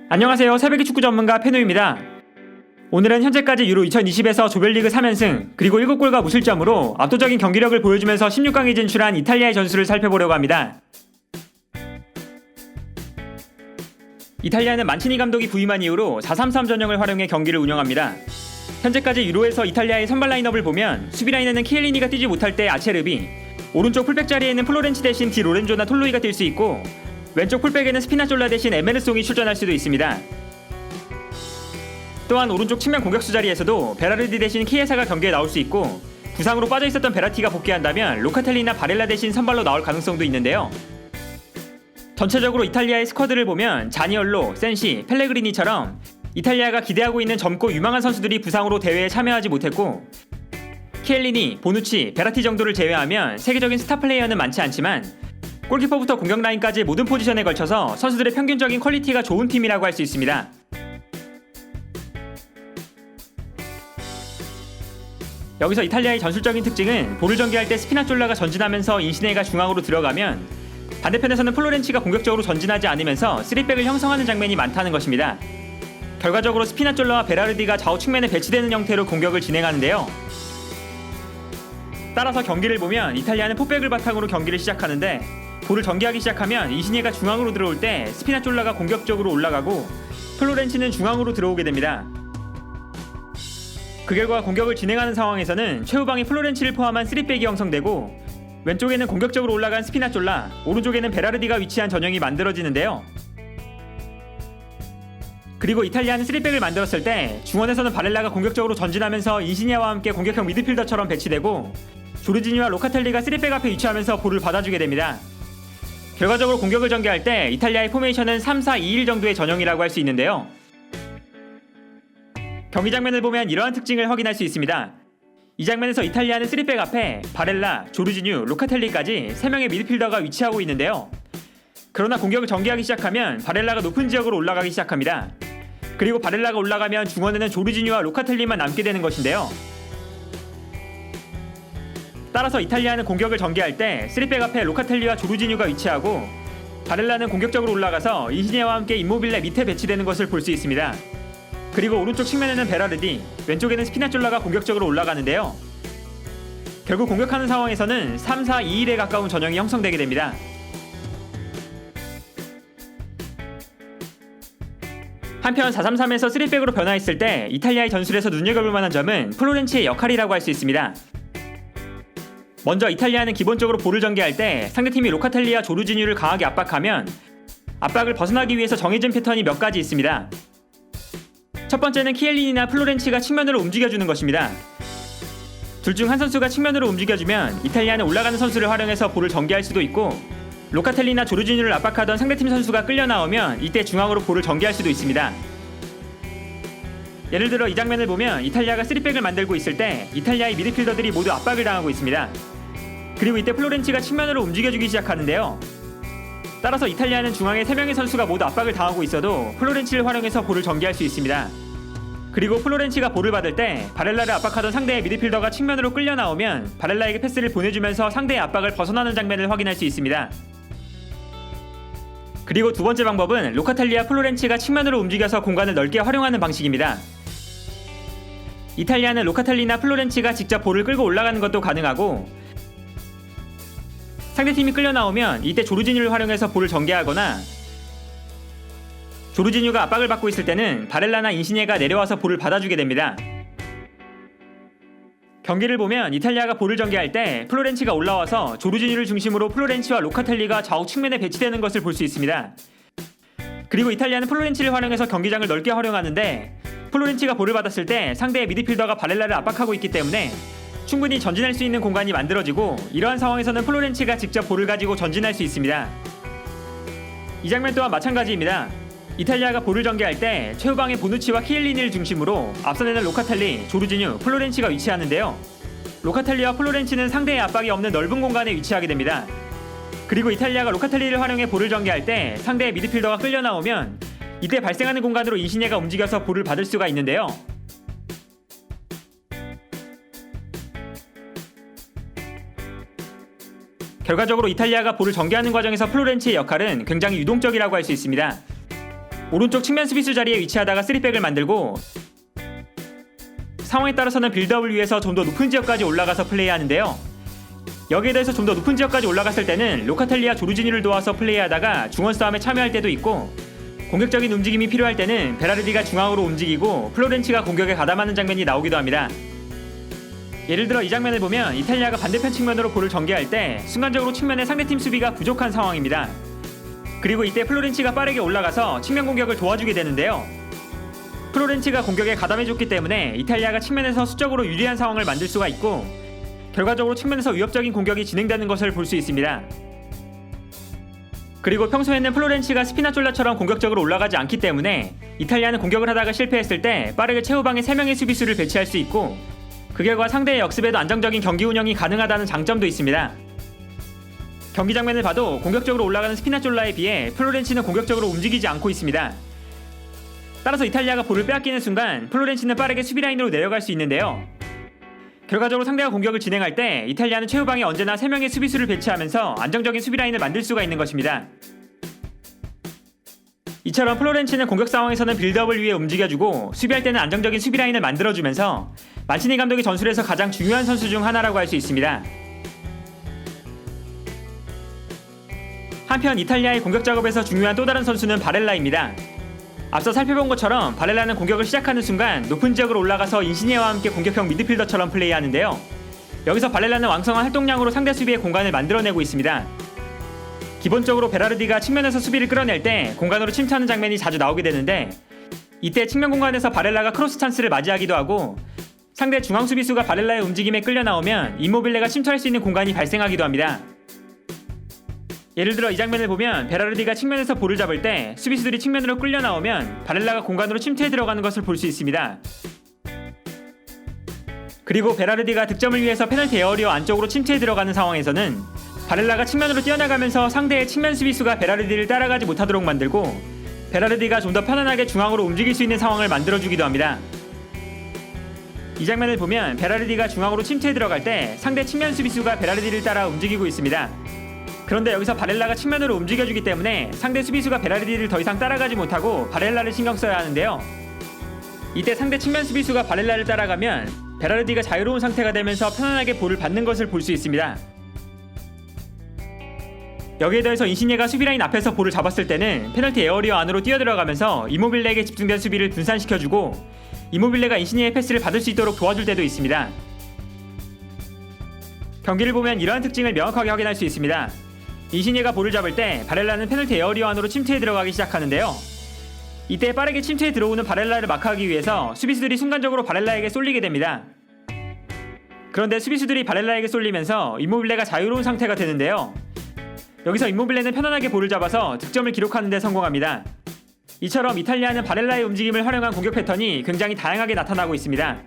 안녕하세요. 새벽의 축구 전문가 페노입니다. 오늘은 현재까지 유로 2020에서 조별리그 3연승 그리고 7골과 무실점으로 압도적인 경기력을 보여주면서 16강에 진출한 이탈리아의 전술을 살펴보려고 합니다. 이탈리아는 만치니 감독이 부임한 이후로 4-3-3 전형을 활용해 경기를 운영합니다. 현재까지 유로에서 이탈리아의 선발 라인업을 보면 수비 라인에는 키엘리니가 뛰지 못할 때 아체르비, 오른쪽 풀백 자리에는 플로렌치 대신 디 로렌조나 톨로이가 뛸 수 있고 왼쪽 풀백에는 스피나졸라 대신 에메르송이 출전할 수도 있습니다. 또한 오른쪽 측면 공격수 자리에서도 베라르디 대신 키에사가 경기에 나올 수 있고 부상으로 빠져있었던 베라티가 복귀한다면 로카텔리나 바렐라 대신 선발로 나올 가능성도 있는데요. 전체적으로 이탈리아의 스쿼드를 보면 자니올로, 센시, 펠레그리니처럼 이탈리아가 기대하고 있는 젊고 유망한 선수들이 부상으로 대회에 참여하지 못했고 키엘리니, 보누치, 베라티 정도를 제외하면 세계적인 스타 플레이어는 많지 않지만 골키퍼부터 공격 라인까지 모든 포지션에 걸쳐서 선수들의 평균적인 퀄리티가 좋은 팀이라고 할 수 있습니다. 여기서 이탈리아의 전술적인 특징은 볼을 전개할 때 스피나졸라가 전진하면서 인시네가 중앙으로 들어가면 반대편에서는 플로렌치가 공격적으로 전진하지 않으면서 3백을 형성하는 장면이 많다는 것입니다. 결과적으로 스피나졸라와 베라르디가 좌우 측면에 배치되는 형태로 공격을 진행하는데요. 따라서 경기를 보면 이탈리아는 포백을 바탕으로 경기를 시작하는데 볼을 전개하기 시작하면 인시네가 중앙으로 들어올 때 스피나졸라가 공격적으로 올라가고 플로렌치는 중앙으로 들어오게 됩니다. 그 결과 공격을 진행하는 상황에서는 최후방에 플로렌치를 포함한 3백이 형성되고 왼쪽에는 공격적으로 올라간 스피나졸라, 오른쪽에는 베라르디가 위치한 전형이 만들어지는데요. 그리고 이탈리아는 3백을 만들었을 때 중원에서는 바렐라가 공격적으로 전진하면서 인시니아와 함께 공격형 미드필더처럼 배치되고 조르지니와 로카텔리가 3백 앞에 위치하면서 볼을 받아주게 됩니다. 결과적으로 공격을 전개할 때 이탈리아의 포메이션은 3-4-2-1 정도의 전형이라고 할 수 있는데요. 경기 장면을 보면 이러한 특징을 확인할 수 있습니다. 이 장면에서 이탈리아는 3백 앞에 바렐라, 조르지뉴, 로카텔리까지 3명의 미드필더가 위치하고 있는데요. 그러나 공격을 전개하기 시작하면 바렐라가 높은 지역으로 올라가기 시작합니다. 그리고 바렐라가 올라가면 중원에는 조르지뉴와 로카텔리만 남게 되는 것인데요. 따라서 이탈리아는 공격을 전개할 때 3백 앞에 로카텔리와 조르지뉴가 위치하고 바렐라는 공격적으로 올라가서 인시니아와 함께 임모빌레 밑에 배치되는 것을 볼 수 있습니다. 그리고 오른쪽 측면에는 베라르디, 왼쪽에는 스피나졸라가 공격적으로 올라가는데요. 결국 공격하는 상황에서는 3-4-2-1에 가까운 전형이 형성되게 됩니다. 한편 4-3-3에서 3백으로 변화했을 때 이탈리아의 전술에서 눈여겨볼 만한 점은 플로렌치의 역할이라고 할 수 있습니다. 먼저 이탈리아는 기본적으로 볼을 전개할 때 상대팀이 로카텔리와 조르지뉴를 강하게 압박하면 압박을 벗어나기 위해서 정해진 패턴이 몇 가지 있습니다. 첫 번째는 키엘리니나 플로렌치가 측면으로 움직여주는 것입니다. 둘 중 한 선수가 측면으로 움직여주면 이탈리아는 올라가는 선수를 활용해서 볼을 전개할 수도 있고 로카텔리나 조르지뉴를 압박하던 상대팀 선수가 끌려 나오면 이때 중앙으로 볼을 전개할 수도 있습니다. 예를 들어 이 장면을 보면 이탈리아가 3백을 만들고 있을 때 이탈리아의 미드필더들이 모두 압박을 당하고 있습니다. 그리고 이때 플로렌치가 측면으로 움직여주기 시작하는데요. 따라서 이탈리아는 중앙에 3명의 선수가 모두 압박을 당하고 있어도 플로렌치를 활용해서 볼을 전개할 수 있습니다. 그리고 플로렌치가 볼을 받을 때 바렐라를 압박하던 상대의 미드필더가 측면으로 끌려 나오면 바렐라에게 패스를 보내주면서 상대의 압박을 벗어나는 장면을 확인할 수 있습니다. 그리고 두 번째 방법은 로카텔리와 플로렌치가 측면으로 움직여서 공간을 넓게 활용하는 방식입니다. 이탈리아는 로카텔리나 플로렌치가 직접 볼을 끌고 올라가는 것도 가능하고 상대팀이 끌려 나오면 이때 조르지뉴를 활용해서 볼을 전개하거나 조르지뉴가 압박을 받고 있을 때는 바렐라나 인시네가 내려와서 볼을 받아주게 됩니다. 경기를 보면 이탈리아가 볼을 전개할 때 플로렌치가 올라와서 조르지뉴를 중심으로 플로렌치와 로카텔리가 좌우 측면에 배치되는 것을 볼 수 있습니다. 그리고 이탈리아는 플로렌치를 활용해서 경기장을 넓게 활용하는데 플로렌치가 볼을 받았을 때 상대의 미드필더가 바렐라를 압박하고 있기 때문에 충분히 전진할 수 있는 공간이 만들어지고 이러한 상황에서는 플로렌치가 직접 볼을 가지고 전진할 수 있습니다. 이 장면 또한 마찬가지입니다. 이탈리아가 볼을 전개할 때 최후방에 보누치와 키엘리니를 중심으로 앞선에는 로카텔리, 조르지뉴, 플로렌치가 위치하는데요. 로카텔리와 플로렌치는 상대의 압박이 없는 넓은 공간에 위치하게 됩니다. 그리고 이탈리아가 로카텔리를 활용해 볼을 전개할 때 상대의 미드필더가 끌려 나오면 이때 발생하는 공간으로 인시네가 움직여서 볼을 받을 수가 있는데요. 결과적으로 이탈리아가 볼을 전개하는 과정에서 플로렌치의 역할은 굉장히 유동적이라고 할 수 있습니다. 오른쪽 측면 수비수 자리에 위치하다가 3백을 만들고 상황에 따라서는 빌드업을 위해서 좀 더 높은 지역까지 올라가서 플레이하는데요. 여기에 대해서 좀 더 높은 지역까지 올라갔을 때는 로카텔리와 조르지니를 도와서 플레이하다가 중원 싸움에 참여할 때도 있고, 공격적인 움직임이 필요할 때는 베라르디가 중앙으로 움직이고 플로렌치가 공격에 가담하는 장면이 나오기도 합니다. 예를 들어 이 장면을 보면 이탈리아가 반대편 측면으로 볼을 전개할 때 순간적으로 측면에 상대팀 수비가 부족한 상황입니다. 그리고 이때 플로렌치가 빠르게 올라가서 측면 공격을 도와주게 되는데요. 플로렌치가 공격에 가담해줬기 때문에 이탈리아가 측면에서 수적으로 유리한 상황을 만들 수가 있고, 결과적으로 측면에서 위협적인 공격이 진행되는 것을 볼 수 있습니다. 그리고 평소에는 플로렌치가 스피나졸라처럼 공격적으로 올라가지 않기 때문에 이탈리아는 공격을 하다가 실패했을 때 빠르게 최후방에 3명의 수비수를 배치할 수 있고, 그 결과 상대의 역습에도 안정적인 경기 운영이 가능하다는 장점도 있습니다. 경기 장면을 봐도 공격적으로 올라가는 스피나졸라에 비해 플로렌치는 공격적으로 움직이지 않고 있습니다. 따라서 이탈리아가 볼을 빼앗기는 순간 플로렌치는 빠르게 수비 라인으로 내려갈 수 있는데요. 결과적으로 상대가 공격을 진행할 때 이탈리아는 최후방에 언제나 3명의 수비수를 배치하면서 안정적인 수비 라인을 만들 수가 있는 것입니다. 이처럼 플로렌치는 공격 상황에서는 빌드업을 위해 움직여주고, 수비할 때는 안정적인 수비 라인을 만들어주면서 만치니 감독의 전술에서 가장 중요한 선수 중 하나라고 할 수 있습니다. 한편 이탈리아의 공격 작업에서 중요한 또 다른 선수는 바렐라입니다. 앞서 살펴본 것처럼 바렐라는 공격을 시작하는 순간 높은 지역으로 올라가서 인시니에와 함께 공격형 미드필더처럼 플레이하는데요. 여기서 바렐라는 왕성한 활동량으로 상대 수비의 공간을 만들어내고 있습니다. 기본적으로 베라르디가 측면에서 수비를 끌어낼 때 공간으로 침투하는 장면이 자주 나오게 되는데, 이때 측면 공간에서 바렐라가 크로스 찬스를 맞이하기도 하고, 상대 중앙 수비수가 바렐라의 움직임에 끌려 나오면 임모빌레가 침투할 수 있는 공간이 발생하기도 합니다. 예를 들어 이 장면을 보면 베라르디가 측면에서 볼을 잡을 때 수비수들이 측면으로 끌려 나오면 바렐라가 공간으로 침투해 들어가는 것을 볼 수 있습니다. 그리고 베라르디가 득점을 위해서 페널티 에어리어 안쪽으로 침투해 들어가는 상황에서는 바렐라가 측면으로 뛰어나가면서 상대의 측면 수비수가 베라르디를 따라가지 못하도록 만들고, 베라르디가 좀 더 편안하게 중앙으로 움직일 수 있는 상황을 만들어주기도 합니다. 이 장면을 보면 베라르디가 중앙으로 침투해 들어갈 때 상대 측면 수비수가 베라르디를 따라 움직이고 있습니다. 그런데 여기서 바렐라가 측면으로 움직여주기 때문에 상대 수비수가 베라르디를 더 이상 따라가지 못하고 바렐라를 신경 써야 하는데요. 이때 상대 측면 수비수가 바렐라를 따라가면 베라르디가 자유로운 상태가 되면서 편안하게 볼을 받는 것을 볼 수 있습니다. 여기에 더해서 인시니에가 수비라인 앞에서 볼을 잡았을 때는 페널티 에어리어 안으로 뛰어들어가면서 이모빌레에게 집중된 수비를 분산시켜주고, 이모빌레가 인시니에의 패스를 받을 수 있도록 도와줄 때도 있습니다. 경기를 보면 이러한 특징을 명확하게 확인할 수 있습니다. 인시니에가 볼을 잡을 때 바렐라는 페널티 에어리어 안으로 침투해 들어가기 시작하는데요. 이때 빠르게 침투해 들어오는 바렐라를 마크하기 위해서 수비수들이 순간적으로 바렐라에게 쏠리게 됩니다. 그런데 수비수들이 바렐라에게 쏠리면서 임모빌레가 자유로운 상태가 되는데요. 여기서 임모빌레는 편안하게 볼을 잡아서 득점을 기록하는 데 성공합니다. 이처럼 이탈리아는 바렐라의 움직임을 활용한 공격 패턴이 굉장히 다양하게 나타나고 있습니다.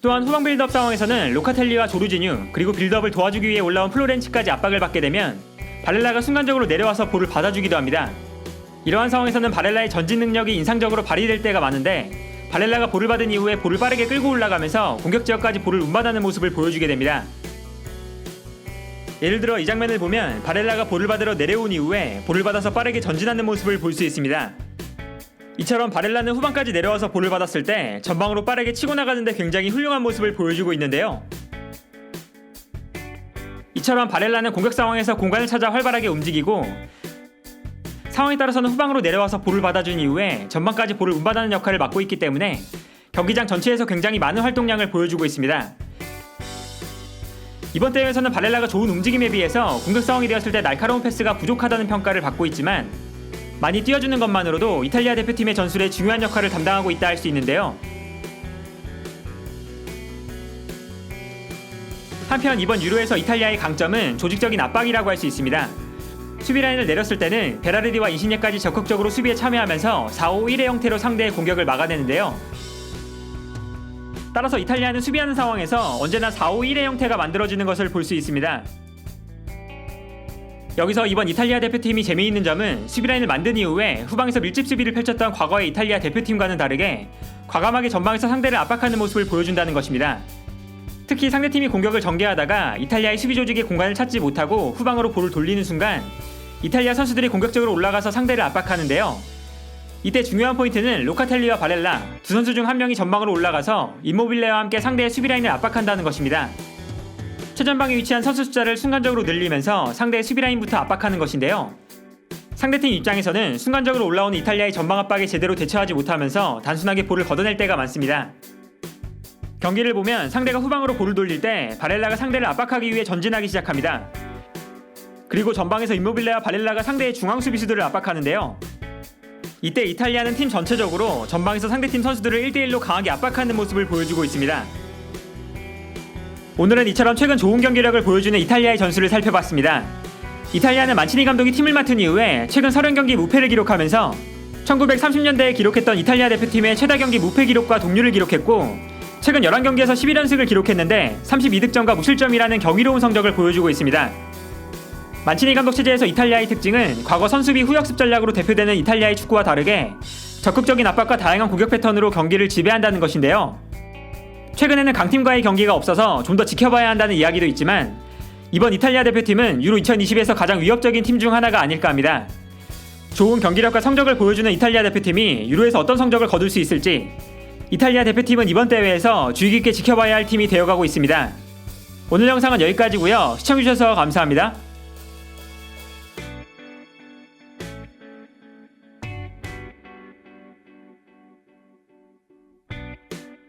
또한 후방 빌드업 상황에서는 로카텔리와 조르지뉴, 그리고 빌드업을 도와주기 위해 올라온 플로렌치까지 압박을 받게 되면 바렐라가 순간적으로 내려와서 볼을 받아주기도 합니다. 이러한 상황에서는 바렐라의 전진 능력이 인상적으로 발휘될 때가 많은데, 바렐라가 볼을 받은 이후에 볼을 빠르게 끌고 올라가면서 공격 지역까지 볼을 운반하는 모습을 보여주게 됩니다. 예를 들어 이 장면을 보면 바렐라가 볼을 받으러 내려온 이후에 볼을 받아서 빠르게 전진하는 모습을 볼 수 있습니다. 이처럼 바렐라는 후방까지 내려와서 볼을 받았을 때 전방으로 빠르게 치고 나가는데 굉장히 훌륭한 모습을 보여주고 있는데요. 이처럼 바렐라는 공격 상황에서 공간을 찾아 활발하게 움직이고, 상황에 따라서는 후방으로 내려와서 볼을 받아준 이후에 전방까지 볼을 운반하는 역할을 맡고 있기 때문에 경기장 전체에서 굉장히 많은 활동량을 보여주고 있습니다. 이번 대회에서는 바렐라가 좋은 움직임에 비해서 공격 상황이 되었을 때 날카로운 패스가 부족하다는 평가를 받고 있지만, 많이 뛰어주는 것만으로도 이탈리아 대표팀의 전술에 중요한 역할을 담당하고 있다 할 수 있는데요. 한편 이번 유로에서 이탈리아의 강점은 조직적인 압박이라고 할 수 있습니다. 수비 라인을 내렸을 때는 베라르디와 인시니에까지 적극적으로 수비에 참여하면서 4-5-1의 형태로 상대의 공격을 막아내는데요. 따라서 이탈리아는 수비하는 상황에서 언제나 4-5-1의 형태가 만들어지는 것을 볼 수 있습니다. 여기서 이번 이탈리아 대표팀이 재미있는 점은 수비라인을 만든 이후에 후방에서 밀집 수비를 펼쳤던 과거의 이탈리아 대표팀과는 다르게 과감하게 전방에서 상대를 압박하는 모습을 보여준다는 것입니다. 특히 상대팀이 공격을 전개하다가 이탈리아의 수비 조직의 공간을 찾지 못하고 후방으로 볼을 돌리는 순간 이탈리아 선수들이 공격적으로 올라가서 상대를 압박하는데요. 이때 중요한 포인트는 로카텔리와 바렐라 두 선수 중 한 명이 전방으로 올라가서 임모빌레와 함께 상대의 수비 라인을 압박한다는 것입니다. 최전방에 위치한 선수 숫자를 순간적으로 늘리면서 상대의 수비 라인부터 압박하는 것인데요. 상대팀 입장에서는 순간적으로 올라오는 이탈리아의 전방 압박에 제대로 대처하지 못하면서 단순하게 볼을 걷어낼 때가 많습니다. 경기를 보면 상대가 후방으로 볼을 돌릴 때 바렐라가 상대를 압박하기 위해 전진하기 시작합니다. 그리고 전방에서 임모빌레와 바렐라가 상대의 중앙 수비수들을 압박하는데요. 이때 이탈리아는 팀 전체적으로 전방에서 상대팀 선수들을 1대1로 강하게 압박하는 모습을 보여주고 있습니다. 오늘은 이처럼 최근 좋은 경기력을 보여주는 이탈리아의 전술을 살펴봤습니다. 이탈리아는 만치니 감독이 팀을 맡은 이후에 최근 30경기 무패를 기록하면서 1930년대에 기록했던 이탈리아 대표팀의 최다 경기 무패 기록과 동률을 기록했고, 최근 11경기에서 11연승을 기록했는데 32득점과 무실점이라는 경이로운 성적을 보여주고 있습니다. 만치니 감독 체제에서 이탈리아의 특징은 과거 선수비 후역습 전략으로 대표되는 이탈리아의 축구와 다르게 적극적인 압박과 다양한 공격 패턴으로 경기를 지배한다는 것인데요. 최근에는 강팀과의 경기가 없어서 좀 더 지켜봐야 한다는 이야기도 있지만, 이번 이탈리아 대표팀은 유로 2020에서 가장 위협적인 팀 중 하나가 아닐까 합니다. 좋은 경기력과 성적을 보여주는 이탈리아 대표팀이 유로에서 어떤 성적을 거둘 수 있을지, 이탈리아 대표팀은 이번 대회에서 주의 깊게 지켜봐야 할 팀이 되어가고 있습니다. 오늘 영상은 여기까지고요. 시청해주셔서 감사합니다.